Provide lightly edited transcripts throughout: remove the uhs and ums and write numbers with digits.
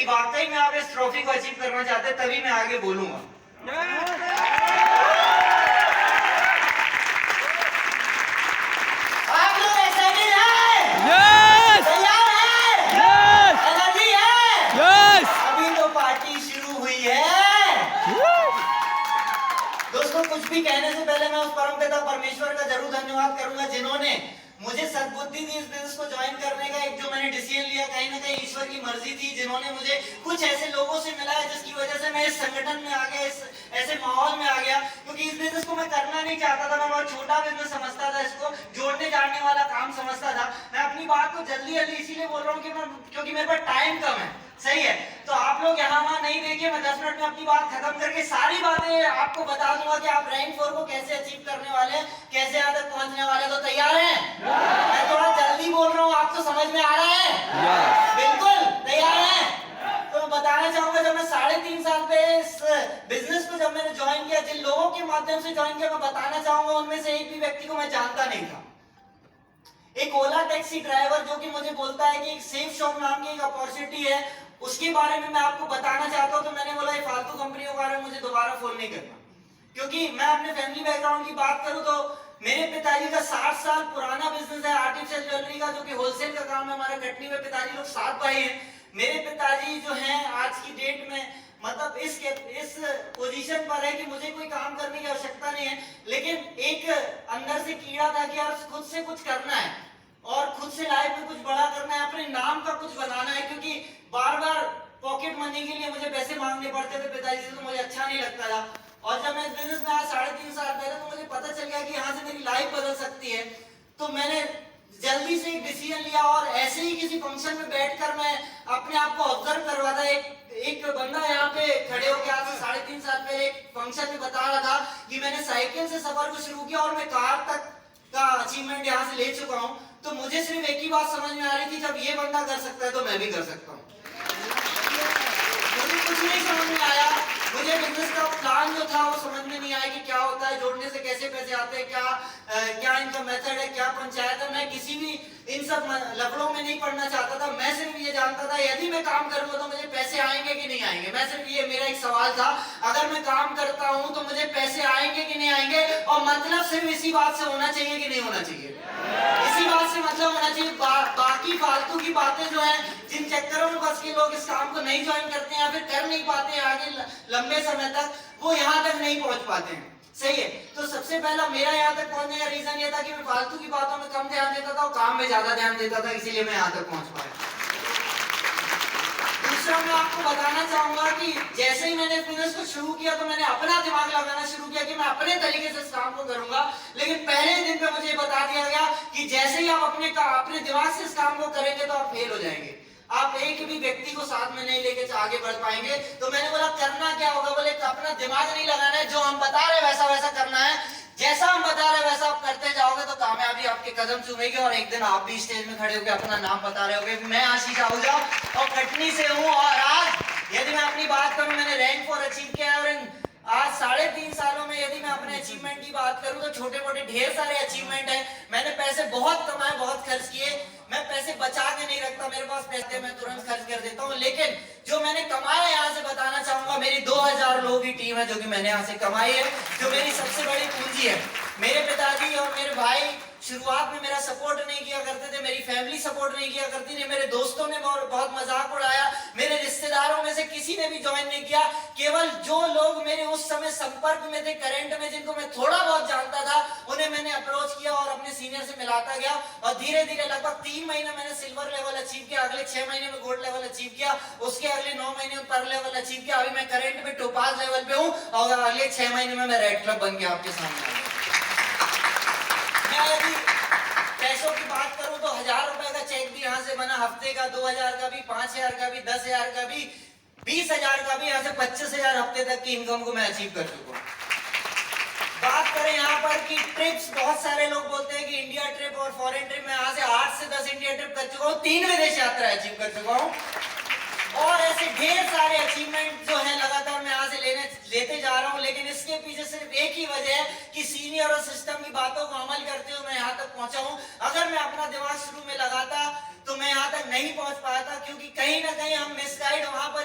कि वाकई में आप इस ट्रॉफी को अचीव करना चाहते हैं, तभी मैं आगे बोलूंगा। आप लोग एक्साइटेड हैं? यस तैयार हैं? यस एनर्जी है? यस अभी तो पार्टी शुरू हुई है। दोस्तों, कुछ भी कहने से पहले मैं उस परमपिता परमेश्वर का जरूर धन्यवाद करूंगा जिन्होंने मुझे सद्बुद्धि दी इस बिजनेस को ज्वाइन करने का। एक जो मैंने डिसीजन लिया, कहीं ना कहीं ईश्वर की मर्जी थी, जिन्होंने मुझे कुछ ऐसे लोगों से मिला है जिसकी वजह से मैं इस संगठन में आ गया, इस ऐसे माहौल में आ गया। क्योंकि इस बिजनेस को मैं करना नहीं चाहता था, मैं बहुत छोटा बिजनेस समझता था, इसको जोड़ने जाने वाला काम समझता था। मैं अपनी बात को जल्दी इसीलिए बोल रहा हूँ क्योंकि मेरे पास टाइम कम है। सही है, तो आप लोग यहाँ वहाँ नहीं देखिए, मैं 10 मिनट में अपनी बात खत्म करके सारी बातें आपको बता दूंगा कि आप रैंक 4 को कैसे अचीव करने वाले हैं, कैसे यहाँ तक पहुँचने वाले। तो तैयार हैं? मैं थोड़ा जल्दी बोल रहा हूँ, आपको समझ में आ रहा है? बिल्कुल तैयार हैं? तो मैं बताना चाहूंगा, जब मैं 3.5 साल पे इस बिजनेस को जब मैंने ज्वाइन किया, जिन लोगों के माध्यम से ज्वाइन किया, मैं बताना चाहूंगा उनमें से एक भी व्यक्ति को मैं जानता नहीं था। एक ओला टैक्सी ड्राइवर जो कि मुझे बोलता है कि एक सेफ शॉप नाम की एक अपॉर्चुनिटी है, उसके बारे में मैं आपको बताना चाहता हूं। तो मैंने बोला ये फालतू कंपनियों के बारे में मुझे दोबारा फोन नहीं करना। क्योंकि मैं अपने फैमिली बैकग्राउंड की बात करूं तो मेरे पिताजी का 60 साल पुराना बिजनेस है आर्टिफिशियल ज्वेलरी का, जो कि होलसेल का काम है। हमारे कटनी में पिताजी लोग 7 भाई हैं। मेरे पिताजी जो हैं आज की डेट में मतलब इस पोजीशन पर है कि मुझे कोई काम करने की आवश्यकता नहीं है, लेकिन एक अंदर से कीड़ा था कि यार खुद से कुछ करना है और खुद से लाइफ में कुछ बड़ा करना है, अपने नाम का कुछ बनाना है। क्योंकि बार बार पॉकेट मनी के लिए मुझे पैसे मांगने पड़ते थे पिताजी से, तो मुझे अच्छा नहीं लगता था। और जब मैं इस बिजनेस में आया 3.5 साल पहले, तो मुझे पता चल गया कि यहाँ से मेरी लाइफ बदल सकती है। तो मैंने जल्दी से एक डिसीजन लिया और ऐसे ही किसी फंक्शन में बैठकर मैं अपने आप को ऑब्जर्व कर रहा था। एक बंदा यहाँ पे खड़े होकर आज से 3.5 साल पहले एक फंक्शन में बता रहा था कि मैंने साइकिल से सफर को शुरू किया और मैं कार तक का अचीवमेंट यहाँ से ले चुका हूँ। तो मुझे सिर्फ एक ही बात समझ में आ रही थी, जब ये बंदा कर सकता है तो मैं भी कर सकता हूँ। मुझे कुछ नहीं समझ में आया, मुझे बिजनेस का प्लान जो था वो समझ में नहीं आया कि क्या होता है, जोड़ने से कैसे पैसे आते हैं, क्या इनका मेथड है, क्या पंचायत है। मैं किसी भी इन सब लफड़ों में नहीं पढ़ना चाहता था। मैं सिर्फ ये जानता था यदि मैं काम करूंगा तो मुझे पैसे आएंगे कि नहीं आएंगे। मैं सिर्फ ये मेरा एक सवाल था, अगर मैं काम करता हूं तो मुझे पैसे आएंगे कि नहीं आएंगे। और मतलब सिर्फ इसी बात से होना चाहिए कि नहीं होना चाहिए, इसी बात से मतलब होना चाहिए। बाकी फालतू की बातें जो है, जिन चक्करों में फंस के लोग इस काम को नहीं ज्वाइन करते हैं या फिर कर नहीं पाते हैं आगे लंबे समय तक, वो यहाँ तक नहीं पहुंच पाते हैं। सही है, तो सबसे पहला मेरा यहाँ तक पहुंचने का रीजन ये था कि मैं फालतू की बातों में कम ध्यान देता था और काम में ज्यादा ध्यान देता था, इसीलिए मैं यहाँ तक पहुंच पाया। दूसरा मैं आपको बताना चाहूंगा कि जैसे ही मैंने बिजनेस को शुरू किया तो मैंने अपना दिमाग लगाना शुरू किया कि मैं अपने तरीके से इस काम को करूंगा। लेकिन पहले दिन पे मुझे बता दिया गया कि जैसे ही आप अपने दिमाग से इस काम को करेंगे तो आप फेल हो जाएंगे, आप एक भी व्यक्ति को साथ में नहीं लेके आगे बढ़ पाएंगे। तो मैंने बोला करना क्या होगा, बोले अपना दिमाग नहीं लगाना है, जो हम बता रहे वैसा वैसा करना है, जैसा हम बता रहे वैसा आप करते जाओगे तो कामयाबी आपके कदम चूमेगी और एक दिन आप भी स्टेज में खड़े होकर अपना नाम बता रहे होगे मैं आशीष आहूजा और कटनी से हूँ। और आज यदि मैं अपनी बात करूं, मैंने रैंक 4 अचीव किया है। और आज 3.5 सालों में यदि मैं अपने अचीवमेंट की बात करूं तो छोटे मोटे ढेर सारे अचीवमेंट हैं। मैंने पैसे बहुत कमाए, बहुत खर्च किए। मैं पैसे बचा के नहीं रखता, मेरे पास पैसे मैं तुरंत खर्च कर देता हूं। लेकिन जो मैंने कमाया यहाँ से बताना चाहूंगा, मेरी 2000 लोगों की टीम है जो कि मैंने यहाँ से कमाई है, जो मेरी सबसे बड़ी पूंजी है। मेरे पिताजी और मेरे भाई शुरुआत में मेरा सपोर्ट नहीं किया करते थे, मेरी फैमिली सपोर्ट नहीं किया करती थी, मेरे दोस्तों ने बहुत मजाक उड़ाया, मेरे रिश्तेदारों में से किसी ने भी ज्वाइन नहीं किया। केवल जो लोग मेरे उस समय संपर्क में थे, करंट में, जिनको मैं थोड़ा बहुत जानता था, उन्हें मैंने अप्रोच किया और अपने सीनियर से मिलाता गया। और धीरे धीरे लगभग 3 महीने मैंने सिल्वर लेवल अचीव किया, अगले 6 महीने में गोल्ड लेवल अचीव किया, उसके अगले 9 महीने में पर लेवल अचीव किया। अभी मैं करंट में टोपाज लेवल पे हूँ और अगले 6 महीने में मैं रेड क्लब बन के आपके सामने आऊंगा। यदि पैसों की बात करूं तो 1000 रुपए का चेक भी यहाँ से बना, हफ्ते का 2000 का भी, 5000 का भी, 10,000 का भी, 20,000 का भी, यहाँ से 25,000 हफ्ते तक की इनकम को मैं अचीव कर चुका हूँ। बात करें यहाँ पर कि ट्रिप्स, बहुत सारे लोग बोलते हैं कि इंडिया ट्रिप और फॉरेन ट्रिप, मैं यहाँ से 8 से 10 इंडिया ट्रिप कर चुका हूँ, 3 विदेश यात्रा अचीव कर चुका हूँ। और ऐसे ढेर सारे अचीवमेंट जो है लगातार मैं यहाँ से लेते जा रहा हूँ। लेकिन इसके पीछे सिर्फ एक ही वजह है कि सीनियर और सिस्टम की बातों को अमल करते हुए मैं यहाँ तक पहुंचा हूँ। अगर मैं अपना दिमाग शुरू में लगाता तो मैं यहाँ तक नहीं पहुंच पाया था, क्योंकि कहीं ना कहीं हम मिसगाइड वहां पर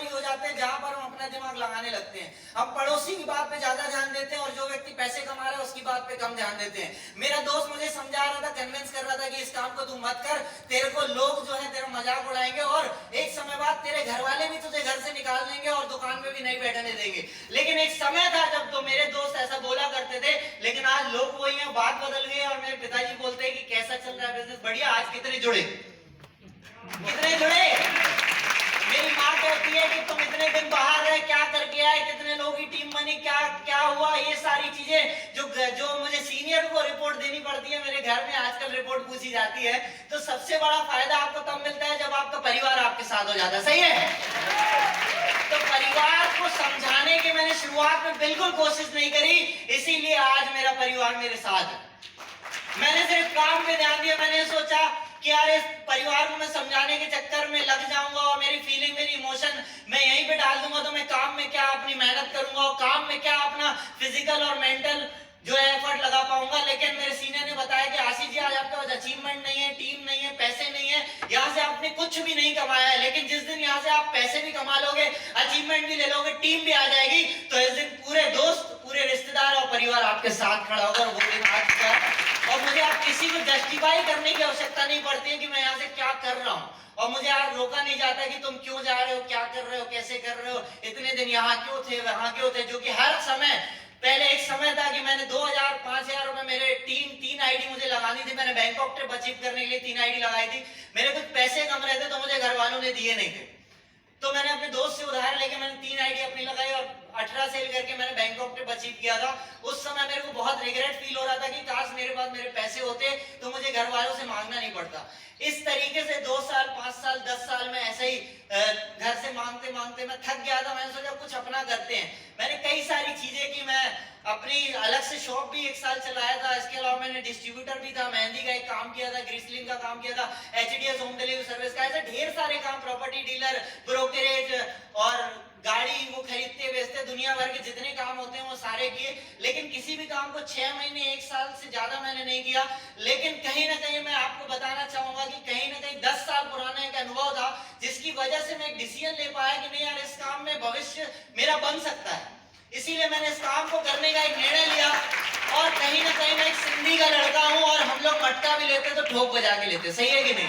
हम पड़ोसी की बात पे ज्यादा ध्यान देते हैं और जो व्यक्ति पैसे कमा रहा है उसकी बात पे कम ध्यान देते हैं। मेरा दोस्त मुझे समझा रहा था, कन्विंस कर रहा था कि इस काम को तू मत कर, तेरे को लोग जो है तेरा मजाक उड़ाएंगे और एक समय बाद तेरे घर वाले भी तुझे घर से निकाल देंगे और दुकान पे भी नहीं बैठने देंगे। लेकिन एक समय था जब तो मेरे दोस्त ऐसा बोला करते थे, लेकिन आज लोग वही हैं, बात बदल गई। और मेरे पिताजी बोलते हैं कि कैसा चल रहा है बिजनेस? बढ़िया। आज कितने जुड़े? कितने जुड़े? मेरी माँ कहती है कि तुम इतने दिन बाहर रहे, क्या करके आए, कितने लोगों की टीम बनी, क्या क्या हुआ, ये सारी चीजें जो मुझे सीनियर को रिपोर्ट देनी पड़ती है, मेरे घर में आजकल रिपोर्ट पूछी जाती है। तो सबसे बड़ा फायदा आपको तब मिलता है जब आपका परिवार आपके साथ हो जाता है। सही है? तो परिवार को समझाने की मैंने शुरुआत में बिल्कुल कोशिश नहीं करी, इसीलिए आज मेरा परिवार मेरे साथ है। मैंने सिर्फ काम पे ध्यान दिया। मैंने सोचा कि यार इस परिवार को मैं समझाने के चक्कर में लग जाऊंगा और मेरी फीलिंग, मेरी इमोशन मैं यहीं पे डाल दूंगा, तो मैं काम में क्या अपनी मेहनत करूंगा और काम में क्या अपना फिजिकल और मेंटल जो है एफर्ट लगा पाऊंगा। लेकिन मेरे सीनियर ने बताया कि आशीष जी, आज आपके पास अचीवमेंट नहीं है, टीम नहीं है, पैसे नहीं है, यहाँ से आपने कुछ भी नहीं कमाया है, लेकिन जिस दिन यहाँ से आप पैसे भी कमा लोगे, अचीवमेंट भी ले लोगे, टीम भी आ जाएगी, तो इस दिन पूरे दोस्त, पूरे रिश्तेदार और परिवार आपके साथ खड़ा होगा। और वो दिन आ चुका है और मुझे आप किसी को जस्टिफाई करने की आवश्यकता नहीं पड़ती है कि मैं यहाँ से क्या कर रहा हूँ, और मुझे आज रोका नहीं जाता कि तुम क्यों जा रहे हो, क्या कर रहे हो, कैसे कर रहे हो, इतने दिन यहाँ क्यों थे, वहां क्यों थे। जो कि हर समय, पहले एक समय था कि मैंने 2000-5000 रुपए मेरे तीन आईडी मुझे लगानी थी। मैंने बैंकॉक ट्रिप अचीव करने के लिए 3 आईडी लगाई थी। मेरे कुछ पैसे कम रहे थे तो मुझे घर वालों ने दिए नहीं थे, तो मैंने अपने दोस्त से उधार लेके मैंने 3 आईडी अपनी लगाई और 18 सेल करके मैंने बैंकॉक ट्रिप अचीव किया था। उस समय मेरे को बहुत रिग्रेट फील हो रहा था कि काश मेरे पास मेरे पैसे होते तो मुझे घर वालों से मांगना नहीं पड़ता। इस तरीके से 2 साल, 5 साल, 10 साल में ऐसे ही घर से मांगते मांगते मैं थक गया था। मैंने सोचा कुछ अपना करते हैं। मैंने कई सारी चीजें की। मैं अपनी अलग से शॉप भी 1 साल चलाया था। इसके अलावा मैंने डिस्ट्रीब्यूटर भी था, मेहंदी का एक काम किया था, ग्रीसलिंग का काम किया था, HDS होम डिलीवरी सर्विस का, ऐसे ढेर सारे काम, प्रॉपर्टी डीलर, ब्रोकरेज और गाड़ी वो खरीदते बेचते, दुनिया भर के जितने काम होते हैं वो सारे किए। लेकिन किसी भी काम को 6 महीने, 1 साल से ज्यादा मैंने नहीं किया। लेकिन कहीं ना कहीं मैं आपको बताना चाहूंगा कि कहीं ना कहीं 10 साल पुराना एक अनुभव था, जिसकी वजह से मैं एक डिसीजन ले पाया कि नहीं यार, इस काम में भविष्य मेरा बन सकता है। इसीलिए मैंने इस काम को करने का एक निर्णय लिया। और कहीं ना कहीं मैं एक सिंधी का लड़का हूं और हम लोग मटका भी लेते तो ठोक बजा के लेते। सही है कि नहीं?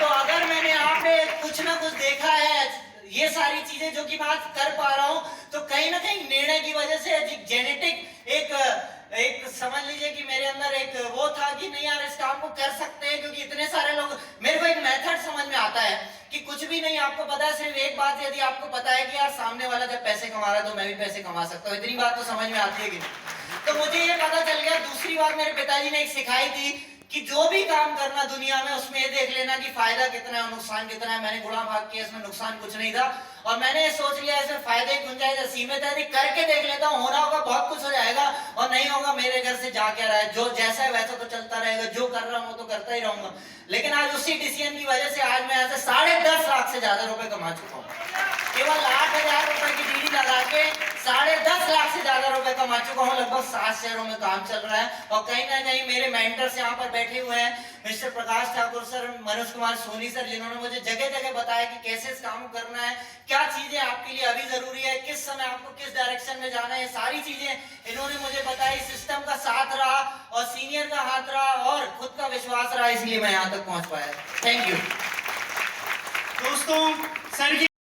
तो अगर मैंने यहाँ पे कुछ ना कुछ देखा है, ये सारी चीजें जो कि बात कर पा रहा हूं, तो कहीं ना कहीं निर्णय की वजह से जेनेटिक एक समझ लीजिए कि मेरे अंदर एक वो था कि नहीं यार, इस काम को कर सकते हैं। क्योंकि इतने सारे लोग, मेरे को एक मेथड समझ में आता है कि कुछ भी नहीं आपको पता है, सिर्फ एक बात, यदि आपको पता है कि यार सामने वाला जब पैसे कमा रहा है तो मैं भी पैसे कमा सकता हूँ, इतनी बात तो समझ में आती है कि नहीं। तो मुझे ये पता चल गया। दूसरी बात मेरे पिताजी ने एक सिखाई थी कि जो भी काम करना दुनिया में, उसमें ये देख लेना कि फायदा कितना है और नुकसान कितना है। मैंने गुणा भाग किया, इसमें नुकसान कुछ नहीं था और मैंने ये सोच लिया इसमें फायदे की गुंजाइश सीमित है, करके देख लेता हूँ, होना होगा बहुत कुछ हो जाएगा और नहीं होगा मेरे घर से जा क्या रहा है, जो जैसा है वैसा तो चलता रहेगा, जो कर रहा हूँ तो करता ही रहूंगा। लेकिन आज उसी डिसीजन की वजह से आज मैं यहाँ से 10.5 लाख से ज्यादा रुपए कमा चुका हूँ। केवल 8,000 रुपए की डीडी लगा के 10.5 लाख से ज्यादा रुपए कमा चुका हूँ। लगभग 7 शहरों में काम चल रहा है और कहीं ना कहीं मेरे मेंटर्स यहाँ पर बैठे हुए हैं, mister Prakash Thakur sir, Manoj Kumar Soni sir, जिन्होंने मुझे जगह जगह बताया कि कैसे इस काम को करना है, क्या चीजें आपके लिए अभी जरूरी है, किस समय आपको किस डायरेक्शन में जाना है, सारी चीजें इन्होंने मुझे बताई। सिस्टम का साथ रहा और सीनियर का हाथ रहा और खुद का विश्वास रहा, इसलिए मैं यहाँ तक पहुंच पाया। थैंक यू दोस्तों। सर